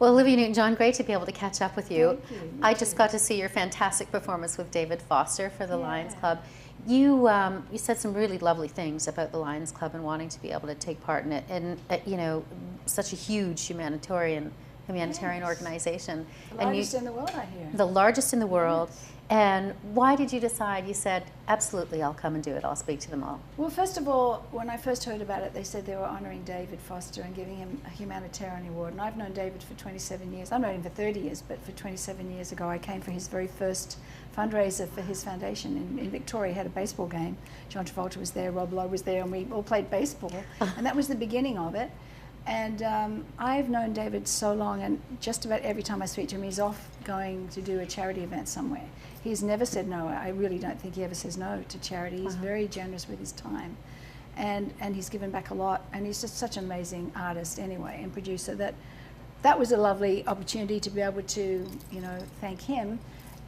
Well, Olivia Newton-John, great to be able to catch up with you. Thank you. I just got to see your fantastic performance with David Foster for the Lions Club. You said some really lovely things about the Lions Club and wanting to be able to take part in it, and you know, such a huge humanitarian organization. The largest in the world, I hear. The largest in the world. Yes. And why did you decide? You said, absolutely, I'll come and do it. I'll speak to them all. Well, first of all, when I first heard about it, they said they were honouring David Foster and giving him a humanitarian award. And I've known David for 27 years. I've known him for 30 years, but for 27 years ago, I came for his very first fundraiser for his foundation in Victoria. He had a baseball game. John Travolta was there, Rob Lowe was there, and we all played baseball. And that was the beginning of it. And I've known David so long, and just about every time I speak to him, he's off going to do a charity event somewhere. He's never said no. I really don't think he ever says no to charity. He's very generous with his time, and he's given back a lot. And he's just such an amazing artist anyway, and producer. That was a lovely opportunity to be able to, you know, thank him.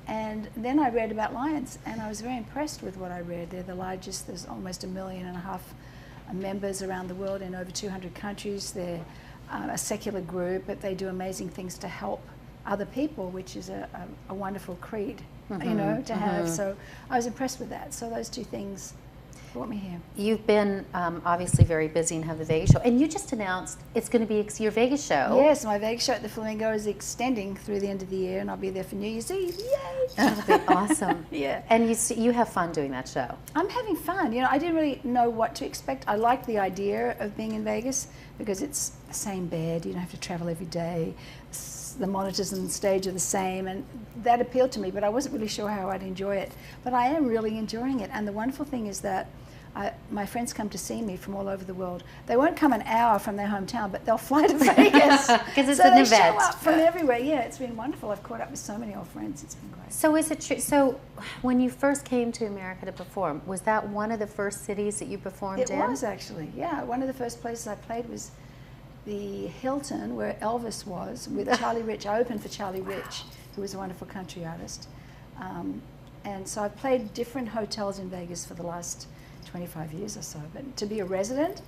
And then I read about Lions, and I was very impressed with what I read. They're the largest. There's almost 1.5 million members around the world in over 200 countries. They're a secular group, but they do amazing things to help other people, which is a wonderful creed, you know, to have. So I was impressed with that. So those two things brought me here. You've been obviously very busy and have the Vegas show, and you just announced it's going to be your Vegas show. Yes, my Vegas show at the Flamingo is extending through the end of the year, and I'll be there for New Year's Eve. Yay! That'll be awesome. Yeah. And you have fun doing that show. I'm having fun. You know, I didn't really know what to expect. I like the idea of being in Vegas because it's the same bed. You don't have to travel every day. The monitors on the stage are the same, and that appealed to me, but I wasn't really sure how I'd enjoy it. But I am really enjoying it, and the wonderful thing is that my friends come to see me from all over the world. They won't come an hour from their hometown, but they'll fly to Vegas. Because it's so an they event. show up from everywhere. Yeah, it's been wonderful. I've caught up with so many old friends. It's been great. So is it true? So when you first came to America to perform, was that one of the first cities that you performed in? It was actually, yeah. One of the first places I played was the Hilton, where Elvis was, with Charlie Rich. I opened for Charlie Rich, who was a wonderful country artist. And so I've played different hotels in Vegas for the last 25 years or so. But to be a resident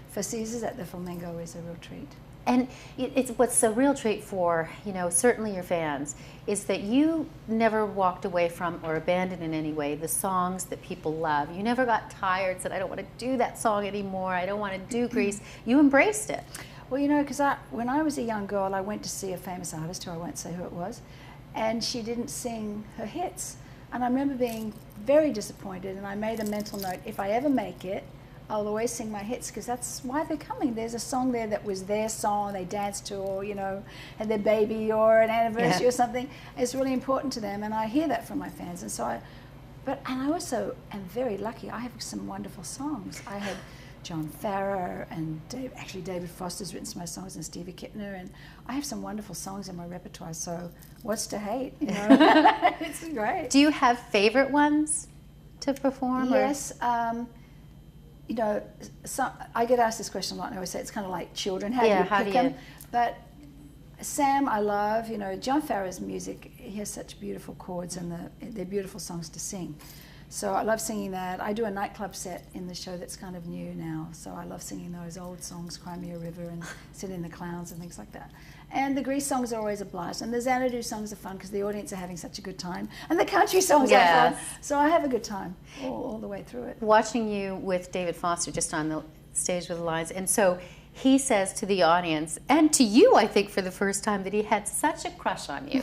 for Caesars at the Flamingo is a real treat. And it's what's a real treat for, you know, certainly your fans, is that you never walked away from or abandoned in any way the songs that people love. You never got tired, said, I don't want to do that song anymore, I don't want to do Grease. You embraced it. Well, you know, because when I was a young girl, I went to see a famous artist, who I won't say who it was, and she didn't sing her hits. And I remember being very disappointed, and I made a mental note, if I ever make it, I'll always sing my hits, because that's why they're coming. There's a song there that was their song, they danced to, or, you know, had their baby or an anniversary or something. It's really important to them, and I hear that from my fans. And so and I also am very lucky. I have some wonderful songs. I had John Farrar and actually David Foster's written some of my songs, and Stevie Kittner, and I have some wonderful songs in my repertoire, so what's to hate, you know? It's great. Do you have favorite ones to perform? Yes. You know, I get asked this question a lot, and I always say it's kind of like children. How do you pick them? But Sam, I love. You know, John Farrar's music. He has such beautiful chords, and they're beautiful songs to sing. So I love singing that. I do a nightclub set in the show that's kind of new now. So I love singing those old songs, Cry Me a River and Sit in the Clowns and things like that. And the Grease songs are always a blast. And the Xanadu songs are fun because the audience are having such a good time. And the country songs are fun. So I have a good time all the way through it. Watching you with David Foster just on the stage with the Lions, and so he says to the audience, and to you, I think, for the first time, that he had such a crush on you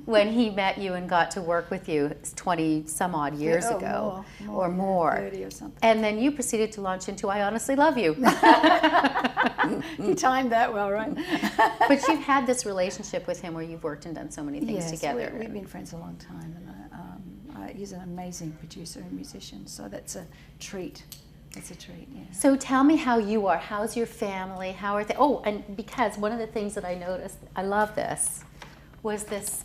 when he met you and got to work with you 20-some-odd years ago, or more. 30 or something. And then you proceeded to launch into I Honestly Love You. You timed that well, right? But you've had this relationship with him where you've worked and done so many things together. We've been friends a long time, and he's an amazing producer and musician, so that's a treat. It's a treat, yeah. So tell me how you are. How's your family? How are they? Oh, and because one of the things that I noticed, I love this, was this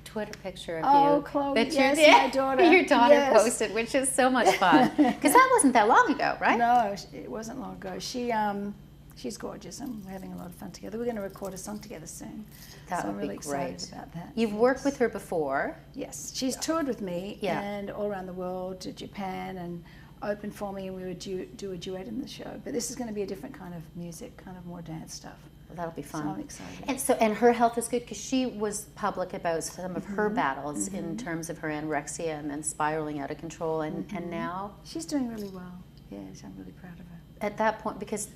Twitter picture of you. Oh, Chloe, yes, my daughter. Your daughter posted, which is so much fun. Because that wasn't that long ago, right? No, it wasn't long ago. She's gorgeous, and we're having a lot of fun together. We're going to record a song together soon. That would I'm really be great. excited about that. You've worked with her before. Yes, she's toured with me and all around the world, to Japan, and opened for me, and we would do a duet in the show. But this is going to be a different kind of music, kind of more dance stuff. That'll be fun. So I'm excited. And her health is good because she was public about some of her battles in terms of her anorexia and then spiraling out of control. And now she's doing really well. Yes, I'm really proud of her. At that point, because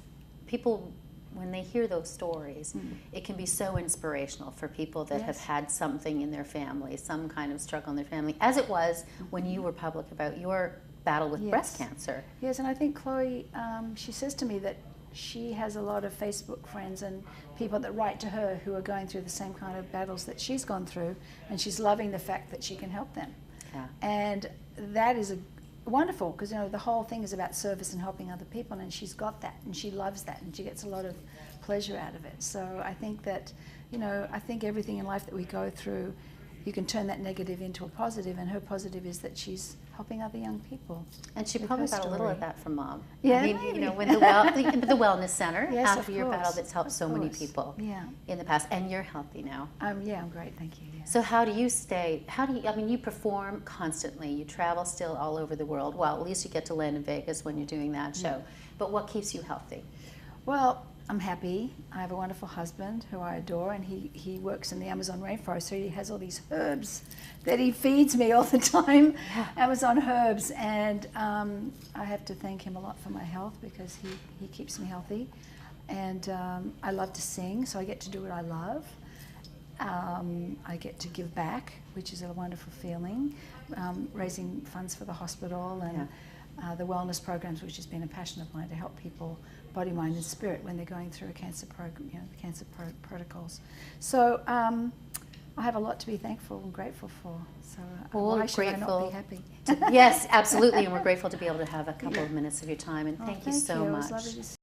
people, when they hear those stories, it can be so inspirational for people that have had something in their family, some kind of struggle in their family, as it was when you were public about your battle with breast cancer. Yes, and I think Chloe, she says to me that she has a lot of Facebook friends and people that write to her who are going through the same kind of battles that she's gone through, and she's loving the fact that she can help them. Yeah. And that is wonderful, because you know the whole thing is about service and helping other people, and she's got that, and she loves that, and she gets a lot of pleasure out of it. So I think that, you know, I think everything in life that we go through, you can turn that negative into a positive, and her positive is that she's helping other young people. And she probably got a little of that from Mom. Yeah, I mean, maybe. you know, when the Wellness Center, Yes, after your battle that's helped so many people in the past, and you're healthy now. Yeah, I'm great, thank you. Yeah. So how do you I mean, you perform constantly, you travel still all over the world. Well, at least you get to land in Vegas when you're doing that show. But what keeps you healthy? Well, I'm happy. I have a wonderful husband who I adore, and he works in the Amazon rainforest, so he has all these herbs that he feeds me all the time, Amazon herbs, and I have to thank him a lot for my health because he keeps me healthy. And I love to sing, so I get to do what I love. I get to give back, which is a wonderful feeling, raising funds for the hospital and the wellness programs, which has been a passion of mine to help people, body, mind, and spirit, when they're going through a cancer program, you know, the cancer protocols. So I have a lot to be thankful and grateful for. So why should I not be happy? Yes, absolutely, and we're grateful to be able to have a couple of minutes of your time. And thank you so much. It was lovely to